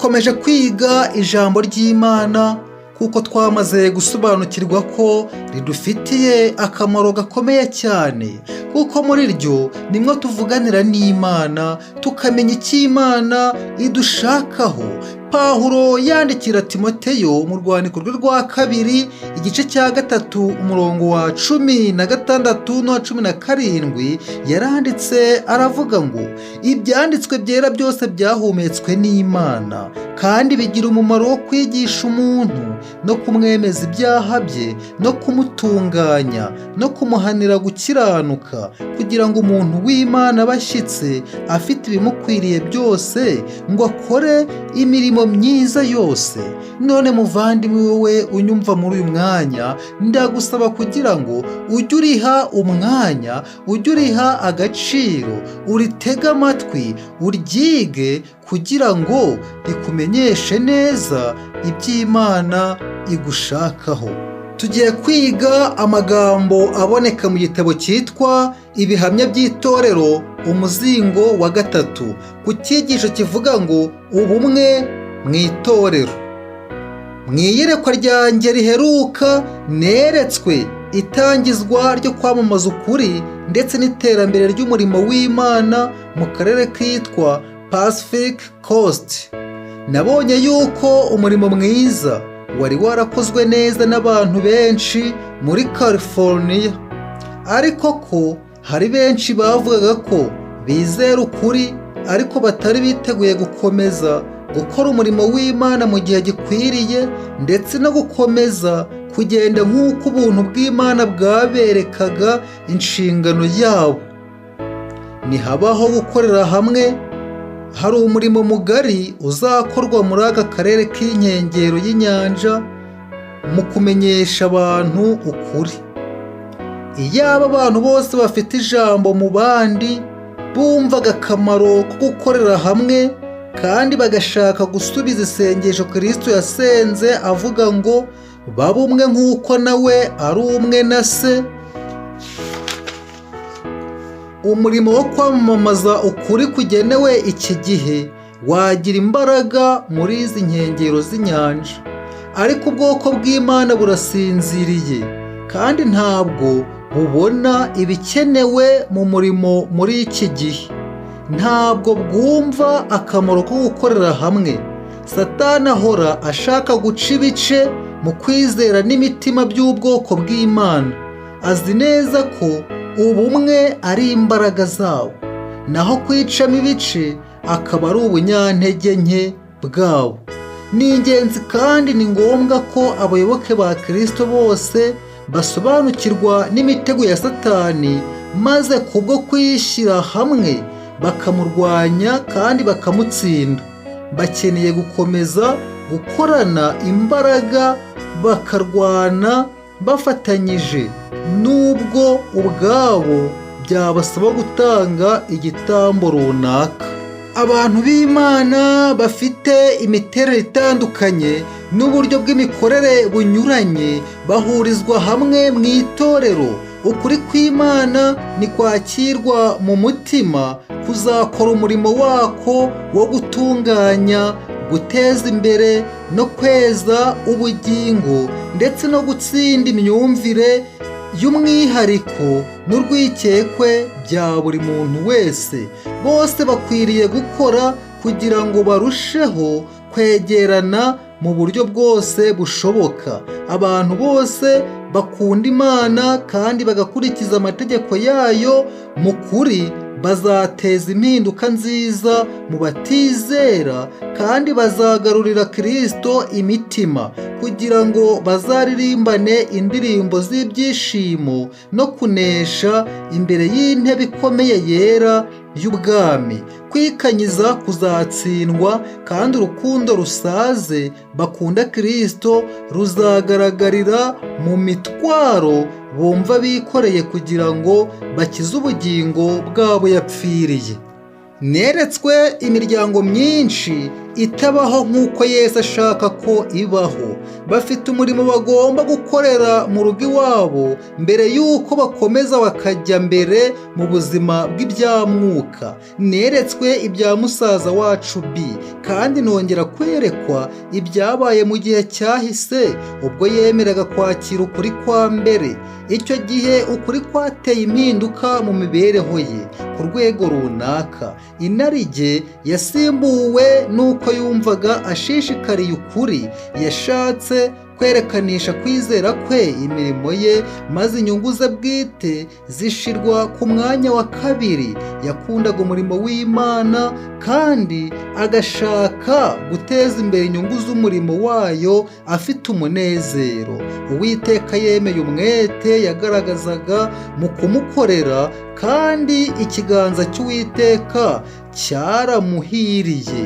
dukomeje kwiga ijambo ry'Imana kuko twamaze gusobanukirwa ko ridufitiye akamaro gakomeye cyane, kuko muri ryo nimwo tuvuganira n'Imana tukamenya icyo Imana idushakaho. Pawulo yandikira Timoteyo mu rwandiko rwe rwa kabiri igice cya 3 umurongo wa 16 n'uwa 17 yaranditse aravuga ngo ibyanditswe byera byose byahumetswe n'Imana kandi bigira umumaro wo kwigisha umuntu no kumwemeza ibyaha bye no kumutunganya no kumuhanira gukiranuka, kugira ngo umuntu w'Imana abashyitse afite ibimukwiriye byose ngo akore imirimo myiza yose. None muvandimwe wowe unyumva muri uyu mwanya, ndagusaba kugira ngo ujye uriha umwanya, ujye uriha agaciro, uritege amatwi, uryige kugira ngo rikumenyeshe neza iby'Imana igushakaho. Tugiye kwiga amagambo aboneka mu gitabo cyitwa Ibihamya by'Itorero umuzingo wa 3 ku cyigisho kivuga ngo ubumwe mu itorero. Mu iyerekwa ryanjye riheruka neretswe itangizwa ryo kwamamaza ukuri ndetse n'iterambere ry'umurimo w'Imana mu karere kitwa Pacific Coast. Nabonye yuko umurimo mwiza wari warakozwe neza n'abantu benshi muri California, ariko ko hari benshi bavugaga ko bizera ukuri ariko batari biteguye gukomeza gukora umurimo w'Imana mu gihe gikwiriye ndetse no gukomeza kugenda nk'uko ubuntu bw'Imana bwaberekaga inshingano yabo. Nihabaho gukorera hamwe, hari umurimo mugari uzakorwa muri aka karere k'inkengero y'inyanja mu kumenyesha abantu ukuri. Iyaba abantu bose bafite ijambo mu bandi bumvaga akamaro ko gukorera hamwe kandi bagashaka gusubiza isengesho Kristo yasenze avuga ngo babe umwe nk'uko nawe ari umwe na Se, umurimo wo kwamamaza ukuri kugenewe iki gihe wagira imbaraga muri izi nkengero z'inyanja. Ariko ubwoko bw'Imana burasinziriye kandi ntabwo bubona ibikenewe mu murimo muri iki gihe. Ntabwo bwumva akamaro ko gukorera hamwe. Satani ahora ashaka guca ibice mu kwizera n'imitima by'ubwoko bw'Imana. Azi neza ko ubumwe ari imbaraga zawo, naho kwicamo ibice akaba ari ubunyantege nke bwabo. Ni ingenzi kandi ni ngombwa ko abayoboke ba Kristo bose basobanukirwa n'imitego ya Satani, maze kubwo kwishyira hamwe bakamurwanya kandi bakamutsinda. Bakeneye gukomeza gukorana imbaraga bakarwana bafatanyije, nubwo ubwabo byabasaba gutanga igitambo runaka. Abantu b'Imana bafite imiterere itandukanye n'uburyo bw'imikorere bunyuranye bahurizwa hamwe mu itorero. Ukuri kw'Imana ni kwakirwa mu mutima, kuzakora umurimo wako wo gutunganya, guteza imbere no kweza ubugingo ndetse no gutsinda imyumvire y'umwihariko n'urwikekwe bya buri muntu wese. Bose bakwiriye gukora kugira ngo barusheho kwegerana mu buryo bwose bushoboka. Abantu bose bakunda Imana kandi bagakurikiza amategeko yayo mu kuri bazateza impinduka nziza mu batizera kandi bazagarurira Kristo imitima, kugira ngo bazaririmbane indirimbo z'ibyishimo no kunesha imbere y'intebe ikomeye yera y'ubwami. Kwikanyiza kuzatsindwa kandi urukundo rusaze bakunda Kristo ruzagaragarira mu mitwaro bumva bikoreye kugira ngo bakize ubugingo bwabo yapfiriye. Neretswe imiryango myinshi itabaho nk'uko Yesu ashaka ko ibaho. Bafite umurimo bagomba gukorera mu rugo iwabo mbere y'uko bakomeza bakajya mbere mu buzima bw'ibyamwuka. Neretswe ibya musaza wacu B, kandi nongera kwerekwa ibyabaye mu gihe cyahise ubwo yemeraga kwakira ukuri kwa mbere. Icyo gihe ukuri kwateye impinduka mu mibereho ye ku rwego runaka. Inarijye yasimbuwe n'uko yumvaga ashishikariye ukuri. Yashatse kwerekanisha kwizera kwe imirimo ye, maze inyungu ze bwite zishirwa ku mwanya wa kabiri. Yakundaga umurimo w'Imana kandi agashaka guteza imbere inyungu z'umurimo wayo afite umunezero. Uwiteka yemeye umwete yagaragazaga mu kumukorera, kandi ikiganza cy'Uwiteka cyaramuhiriye.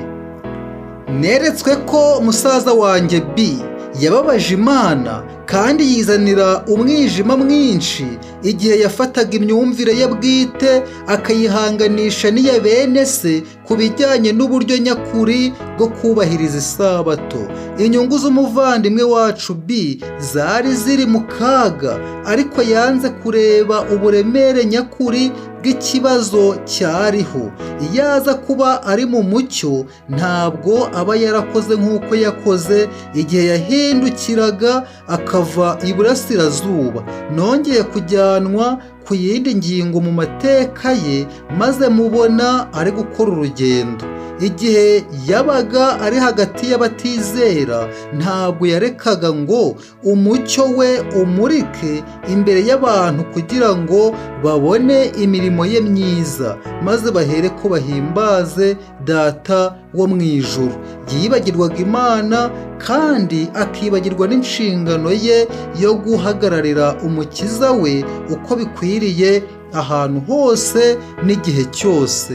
Neretswe ko musaza wanjye B yababaje Imana kandi yizanira umwijima mwinshi igihe yafataga imyumvire ye bwite akayihanganisha n'iya bene se ku bijyanye n'uburyo nyakuri bwo kubahiriza isabato. Inyungu z'umuvandimwe wacu B zari ziri mu kaga, ariko yanze kureba uburemere nyakuri bw'ikibazo cyariho. Iyo aza kuba ari mu mucyo, ntabwo aba yarakoze nk'uko yakoze igihe yahindukiraga akava iburasirazuba. Nongeye kujyanwa ku yindi ngingo mu mateka ye, maze mubona ari gukora urugendo. Igihe yabaga ari hagati y'abatizera, ntabwo yarekaga ngo umucyo we umurike imbere y'abantu kugira ngo babone imirimo ye myiza, maze bahere ko bahimbaze Data wo mu ijuru. Yibagirwaga Imana kandi akibagirwa n'inshingano ye yo guhagararira Umukiza we uko bikwiriye ahantu hose n'igihe cyose.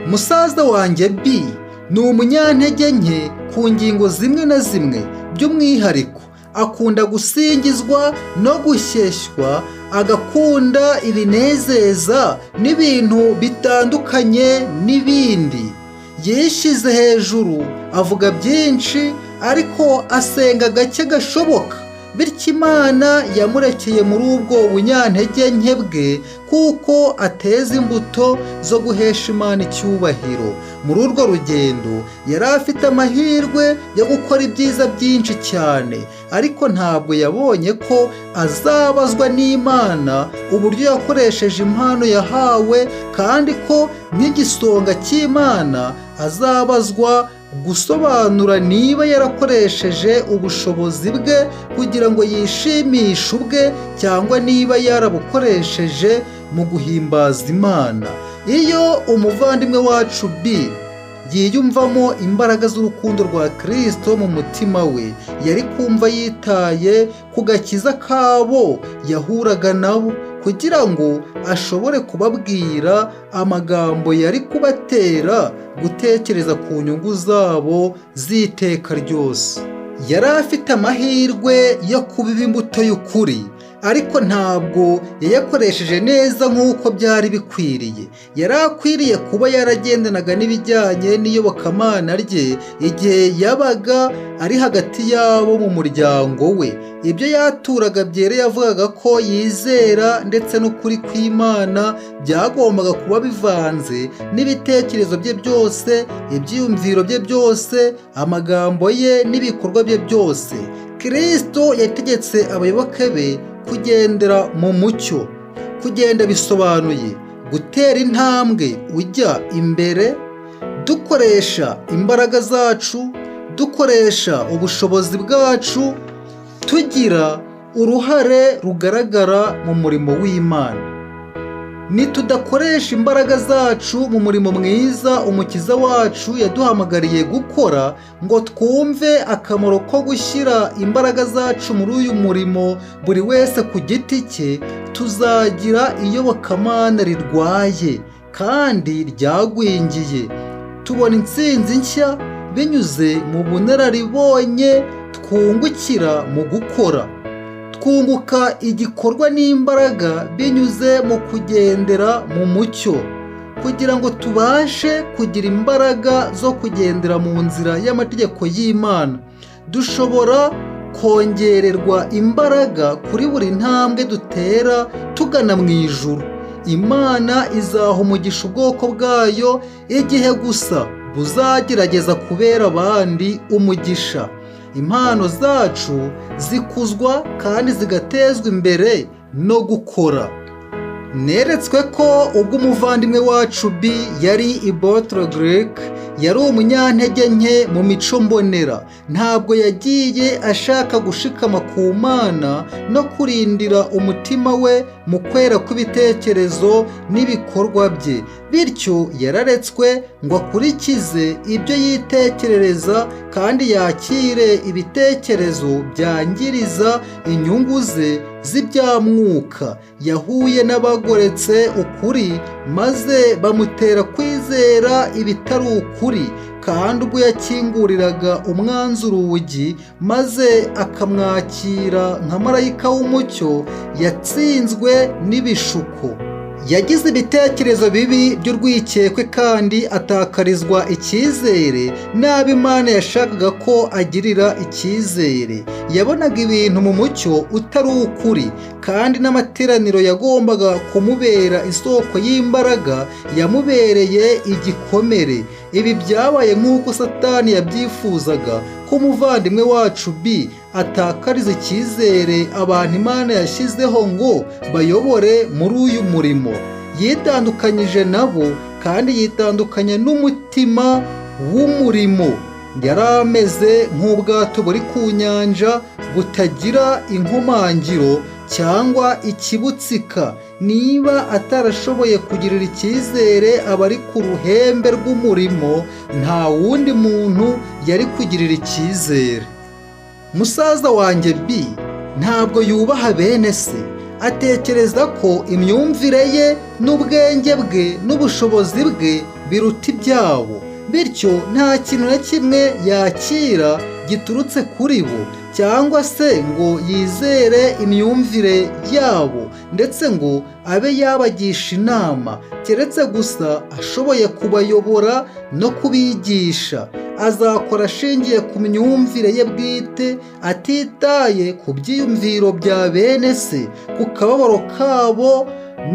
Musaza wanjye B ni umunyantege nke ku ngingo zimwe na zimwe. By'umwihariko akunda gusingizwa no gushyeshywa, agakunda ibinezeza n'ibintu bitandukanye n'ibindi. Yishyize hejuru, avuga byinshi, ariko asenga gake gashoboka. Bityo Imana yamurekeye muri ubwo bunyantege nke bwe, kuko ateza imbuto zo guhesha Imana icyubahiro. Muri urwo rugendo yari afite amahirwe yo gukora ibyiza byinshi cyane, ariko ntabwo yabonye ko azabazwa n'Imana uburyo yakoresheje impano yahawe, kandi ko nk'igisonga cy'Imana azabazwa gusobanura niba yarakoresheje ubushobozi bwe kugira ngo yishimishe ubwe, cyangwa niba yarabukoresheje mu guhimbaza Imana. Iyo umuvandimwe wacu B yiyumvamo imbaraga z'urukundo rwa Kristo mu mutima we, yari kumva yitaye ku gakiza kabo yahuraga nabo, kugira ngo ashobore kubabwira amagambo yari kubatera gutekereza ku nyungu zabo z'iteka ryose. Yari afite amahirwe yo kubiba imbuto y'ukuri, ariko ntabwo yayakoresheje neza nk'uko byari bikwiriye. Yari akwiriye kuba yaragendanaga n'ibijyanye n'iyobokamana rye igihe yabaga ari hagati yabo mu muryango we. Ibyo yaturaga byera yavugaga ko yizera, ndetse n'ukuri kw'Imana byagombaga kuba bivanze n'ibitekerezo bye byose, ibyiyumviro bye byose, amagambo ye n'ibikorwa bye byose. Kristo yategetse abayoboke be kugendera mu mucyo. Kugenda bisobanuye gutera intambwe ujya imbere, dukoresha imbaraga zacu, dukoresha ubushobozi bwacu, tugira uruhare rugaragara mu murimo w'Imana. Nitudakoresha imbaraga zacu mu murimo mwiza Umukiza wacu yaduhamagariye gukora, ngo twumve akamaro ko gushyira imbaraga zacu muri uyu murimo buri wese ku giti cye, tuzagira iyobokamana rirwaye kandi ryagwingiye. Tubona intsinzi nshya binyuze mu bunararibonye twungukira mu gukora. Twunguka igikorwa n'imbaraga binyuze mu kugendera mu mucyo. kugira ngo tubashe kugira imbaraga zo kugendera mu nzira y'amategeko y'Imana. Dushobora kongererwa imbaraga kuri buri ntambwe dutera tugana mu ijuru. Imana izaha umugisha ubwoko bwayo igihe gusa buzagerageza kubera abandi umugisha. Impano zacu zikuzwa kandi zigatezwa imbere no gukora. Neretswe ko ubwo umuvandimwe wacu B yari IBICE yari umunyantege nke mu mico mbonera, ntabwo yagiye ashaka gushikama ku Mana no kurindira umutima we mu kwera kw'ibitekerezo n'ibikorwa bye, bityo yararetswe ngo akurikize ibyo yitekerereza kandi yakire ibitekerezo byangiriza inyungu ze z'ibyamwuka. Yahuye n'abagoretse ukuri maze bamutera kwizera ibitari ukuri, kandi ubwo yakinguriraga umwanzi urugi maze akamwakira nka marayika w'umucyo, yatsinzwe n'ibishuko. Yagize ibitekerezo bibi by'urwikekwe kandi atakarizwa icyizere n'abo Imana yashakaga ko agirira icyizere. Yabonaga ibintu mu mucyo utari ukuri, kandi n'amateraniro yagombaga kumubera isoko y'imbaraga yamubereye igikomere. Ibi byabaye nk'uko Satani yabyifuzaga, ko umuvandimwe wacu B atakariza icyizere abantu Imana yashyizeho ngo bayobore muri uyu murimo. Yitandukanyije nabo kandi yitandukanya n'umutima w'umurimo. Yari ameze nk'ubwato buri ku nyanja butagira inkomangiro cyangwa ikibutsika. Niba atarashoboye kugirira icyizere abari ku ruhembe rw'umurimo, nta wundi muntu yari kugirira icyizere. Musaza wanjye B ntabwo yubaha bene se. Atekereza ko imyumvire ye n'ubwenge bwe n'ubushobozi bwe biruta ibyabo, bityo nta kintu na kimwe yakira giturutse kuri bo, cyangwa se ngo yizere imyumvire yabo ndetse ngo abe yabagisha inama, keretse gusa ashoboye kubayobora no kubigisha. Azakora ashingiye ku myumvire ye bwite, atitaye ku byiyumviro bya bene se, ku kababaro kabo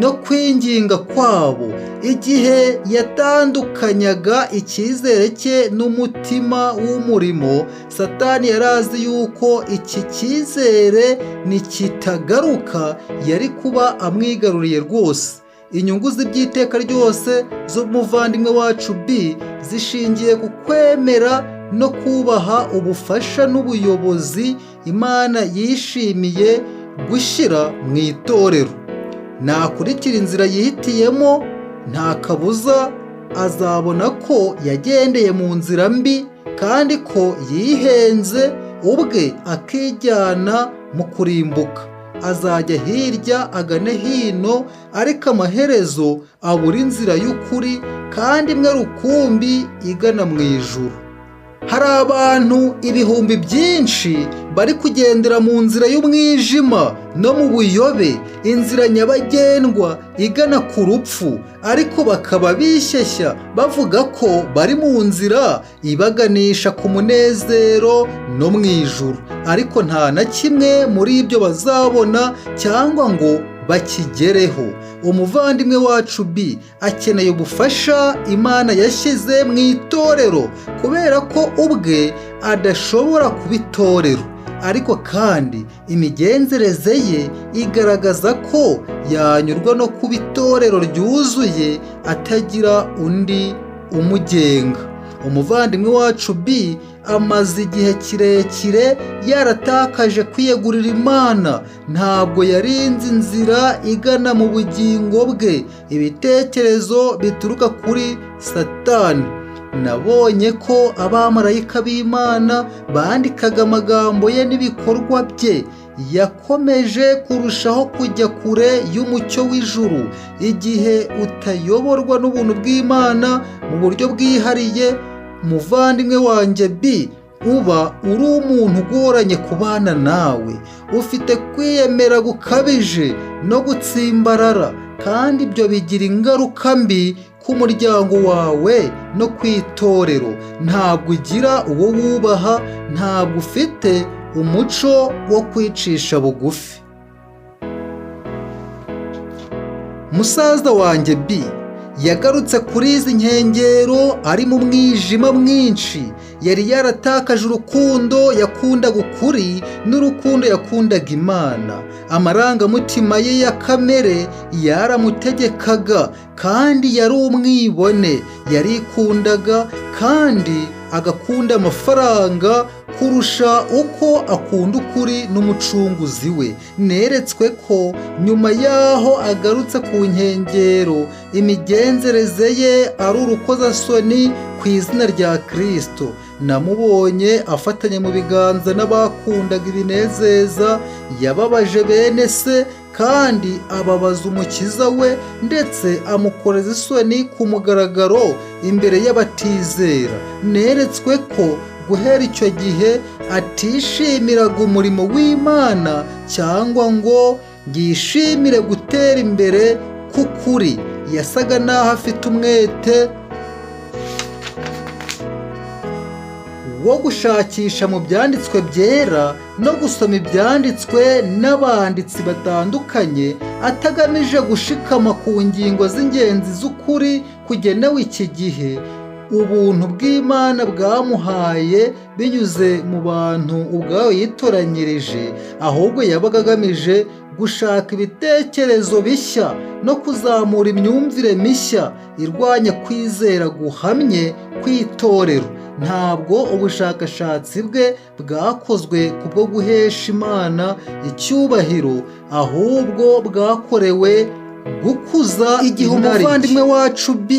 no kwinginga kwabo. Igihe yatandukanyaga icyizere cye n'umutima w'umurimo, Satani yari azi yuko iki cyizere nikitagaruka yari kuba amwigaruriye rwose. Inyungu z'ibyiteka ryose z'umuvandimwe wacu B zishingiye ku kwemera no kubaha ubufasha n'ubuyobozi Imana yishimiye gushyira mu itorero. Nakurikira inzira yihitiyemo, nta kabuza azabona ko yagendeye mu nzira mbi kandi ko yihenze ubwe akijyana mu kurimbuka. Azajya hirya agane hino, ariko amaherezo abura inzira y'ukuri kandi imwe rukumbi igana mu ijuru. Hari abantu ibihumbi byinshi bari kugendera mu nzira y'umwijima no mu buyobe, inzira nyabagendwa igana ku rupfu, ariko bakaba bishyeshya bavuga ko bari mu nzira ibaganisha ku munezero no mu ijuru, ariko nta na kimwe muri ibyo bazabona cyangwa ngo bakigereho. Umuvandimwe wacu B akeneye ubufasha Imana yashyize mu itorero, kubera ko ubwe adashobora kuba itorero, ariko kandi imigenzereze ye igaragaza ko yanyurwa no kuba itorero ryuzuye atagira undi umugenga. Umuvandimwe wacu B amaze igihe kirekire yaratakaje kwiyegurira Imana, ntabwo yarinze inzira igana mu bugingo bwe. Ibitekerezo bituruka kuri Satani. Nabonye ko abamarayika b'Imana bandikaga amagambo ye n'ibikorwa bye. Yakomeje kurushaho kujya kure y'umucyo w'ijuru. Igihe utayoborwa n'ubuntu bw'Imana mu buryo bwihariye, umuvandimwe wanjye B, uba uri umuntu ugoranye kubana nawe. Ufite kwiyemera gukabije no gutsimbarara, kandi ibyo bigira ingaruka mbi ku muryango wawe no ku itorero. Ntabwo ugira uwo wubaha, ntabwo ufite umuco wo kwicisha bugufi. Musaza wanjye B yagarutse kuri izi nkengero ari mu mwijima mwinshi. Yari yaratakaje urukundo yakundaga ukuri n'urukundo yakundaga Imana. Amarangamutima ye ya kamere yaramutegekaga, kandi yari umwibone. Yarikundaga kandi agakunda amafaranga kurusha uko akunda ukuri n'umucunguzi we. Neretswe ko nyuma yaho agarutse ku nkengero, imigenzereze ye ari urukozasoni ku izina rya Kristo. Namubonye afatanye mu biganza n'abakundaga ibinezeza. Yababaje bene se kandi ababaza umukiza we, ndetse amukoreza isoni ku mugaragaro imbere y'abatizera. Neretswe ko guhera icyo gihe atishimiraga umurimo w'Imana cyangwa ngo yishimire gutera imbere k'ukuri. Yasaga naho afite umwete wo gushakisha mu byanditswe byera no gusoma ibyanditswe n'abanditsi batandukanye, atagamije gushikama ku ngingo z'ingenzi z'ukuri kugenewe iki gihe. Ubuntu bw'Imana bwamuhaye binyuze mu bantu ubwayo yitoranyirije, ahubwo yabaga agamije gushaka ibitekerezo bishya no kuzamura imyumvire mishya irwanya kwizera guhamye kw'itorero. Ntabwo ubushakashatsi bwe bwakozwe kubwo guhesha Imana icyubahiro, ahubwo bwakorewe gukuza igihe umuvandimwe wacu B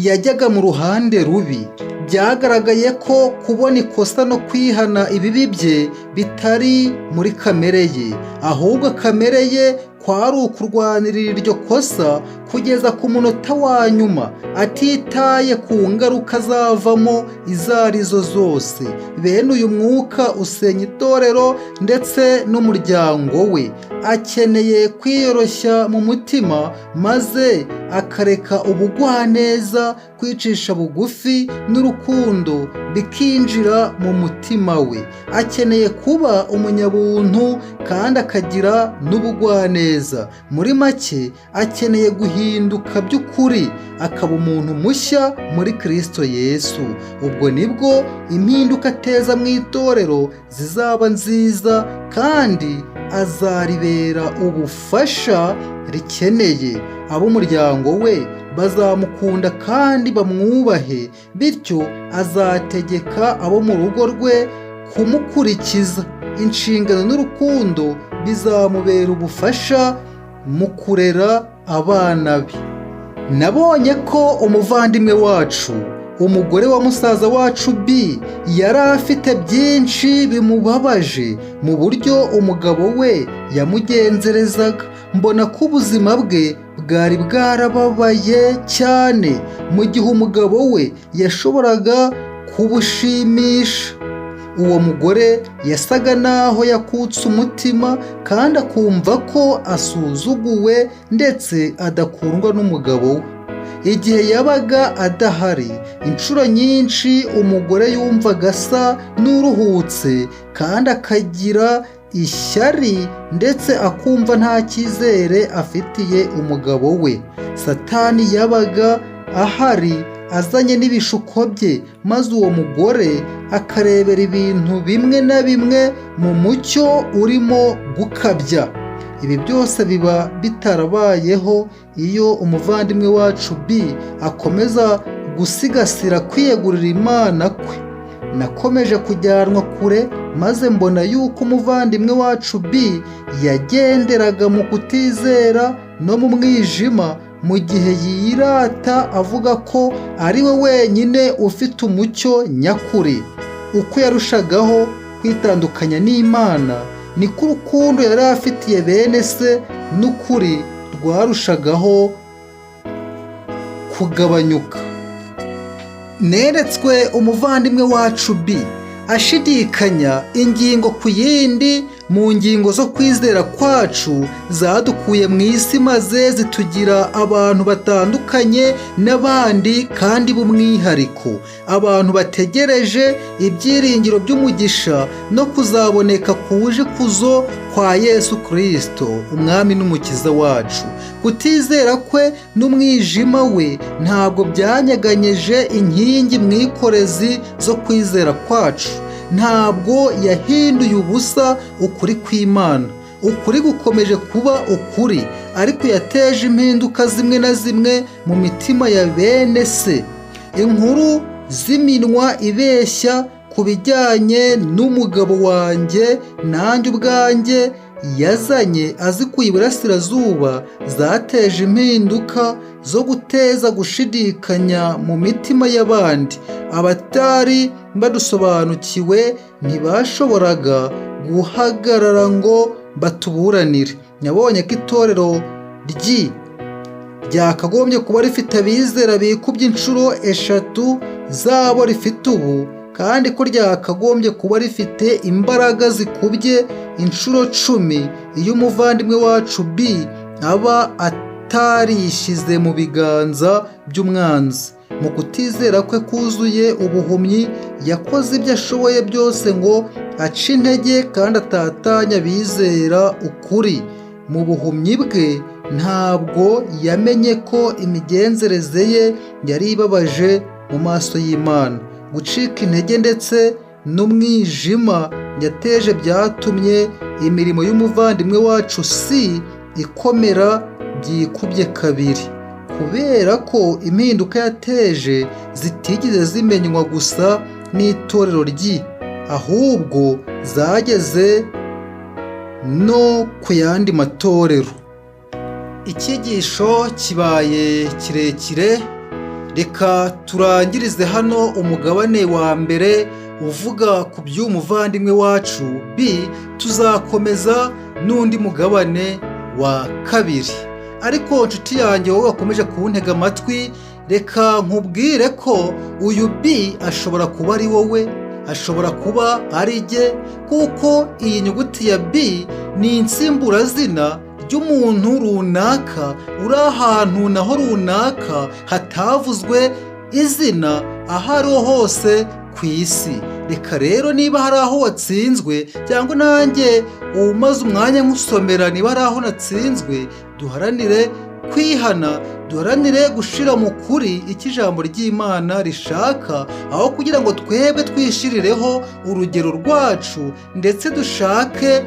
yajyaga mu ruhande rubi. Byagaragaye ko kubona ikosa no kwihana ibibi bye bitari muri kamere ye, ahubwo kamere ye kwari ukurwanirira iryo kosa kugeza ku munota wa nyuma, atitaye ku ngaruka zavamo izo arizo zose. Bene uyu mwuka usenya itorero ndetse n'umuryango we. Akeneye kwiyoroshya mu mutima, maze akareka ubugwaneza, kwicisha bugufi n'urukundo bikinjira mu mutima we. Akeneye kuba umunyabuntu kandi akagira n'ubugwaneza. Muri make, akeneye guhinduka by'ukuri, akaba umuntu mushya muri Kristo Yesu. Ubwo nibwo impinduka ateza mu itorero zizaba nziza, kandi azaribera ubufasha rikeneye. Ab'umuryango we bazamukunda kandi bamwubahe, bityo azategeka abo mu rugo rwe kumukurikiza. Inshingano n'urukundo bizamubera ubufasha mu kurera abana be. Nabonye ko umuvandimwe wacu, umugore wa musaza wacu B, yari afite byinshi bimubabaje mu buryo umugabo we yamugenzerezaga. Mbona ko ubuzima bwe bwari bwarababaye cyane mu gihe umugabo we yashoboraga kubushimisha. Uwo mugore yasaga naho yakutse umutima kandi akumva ko asuzuguwe ndetse adakundwa n'umugabo we. Igihe yabaga adahari, inshuro nyinshi umugore yumvaga asa n'uruhutse kandi akagira ishyari, ndetse akumva nta cyizere afitiye umugabo we. Satani yabaga ahari azanye n'ibishuko bye, maze uwo mugore akarebera ibintu bimwe na bimwe mu mucyo urimo gukabya. Ibi byose biba bitarabayeho iyo umuvandimwe wacu B akomeza gusigasira kwiyegurira Imana kwe. Nakomeje kujyanwa kure, maze mbona yuko umuvandimwe wacu B yagenderaga mu kutizera no mu mwijima, mu gihe yirata avuga ko ari we wenyine ufite umucyo nyakuri. Uko yarushagaho kwitandukanya n'Imana, niko urukundo yari afitiye bene se n'ukuri rwarushagaho kugabanyuka. Neretswe umuvandimwe wacu B ashidikanya ingingo ku yindi mu ngingo zo kwizera kwacu zadukuye mu isi maze zitugira abantu batandukanye n'abandi kandi b'umwihariko, abantu bategereje ibyiringiro by'umugisha no kuzaboneka kuje kuzo kwa Yesu Kristo umwami n'umukiza wacu. Kutizera kwe n'umwijima we ntabwo byanyeganyeje inkingi mwikorezi zo kwizera kwacu. Ntabwo yahinduye ubusa ukuri kw'Imana. Ukuri gukomeje kuba ukuri, ariko yateje impinduka zimwe na zimwe mu mitima ya bene se. Inkuru z'iminwa ibeshya ku bijyanye n'umugabo wanjye nanjye ubwanjye yazanye azikuye iburasirazuba zateje impinduka zo guteza gushidikanya mu mitima y'abandi. Abatari badusobanukiwe ntibashoboraga guhagarara ngo batuburanire. Nabonye ko itorero ryakagombye kuba rifite abizera bikubye inshuro 3 zabo rifite ubu, kandi ko ryakagombye kuba rifite imbaraga zikubye inshuro 10 iyo umuvandimwe wacu B aba atarishyize mu biganza by'umwanzi. Mu kutizera kwe kuzuye ubuhumyi yakoze ibyo ashoboye byose ngo ace intege kandi atatanya bizera ukuri. Mu buhumyi bwe ntabwo yamenye ko imigenzereze ye yari ibabaje mu maso y'Imana. Gucika intege ndetse n'umwijima yateje byatumye imirimo y'umuvandimwe wacu C ikomera byikubye kabiri, kubera ko impinduka yateje zitigeze zimenywa gusa n'itorero ahubwo zageze no ku yandi matorero. Icyigisho kibaye kirekire, reka turangirize hano umugabane wa mbere uvuga ku by'umuvandimwe wacu B. Tuzakomeza n'undi mugabane wa kabiri. Ariko nshuti yanjye wowe wakomeje kuntega amatwi, reka nkubwire ko uyu B ashobora kuba ari wowe, ashobora kuba ari jye, kuko iyi nyuguti ya B ni insimburazina ry'umuntu runaka uri ahantu naho runaka hatavuzwe izina aho ariho hose ku isi. Reka rero niba hari aho watsinzwe cyangwa nanjye umaze umwanya nkusomera niba hari aho natsinzwe, duharanire kwihana, duharanire gushira mu kuri icyo ijambo ry'Imana rishaka, aho kugira ngo twebwe twishirireho urugero rwacu ndetse dushake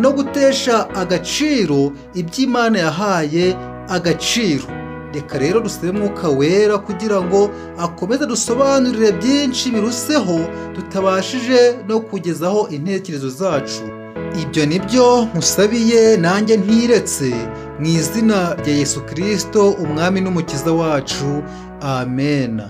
no gutesha agaciro iby'Imana yahaye agaciro. Reka rero dusabe Mwuka Wera kugira ngo akomeze dusobanurire byinshi biruseho tutabashije no kugezaho intekerezo zacu. Ibyo nibyo nkusabiye nanjye ntiretse, mu izina rya Yesu Kristo umwami n'umukiza wacu. Amen.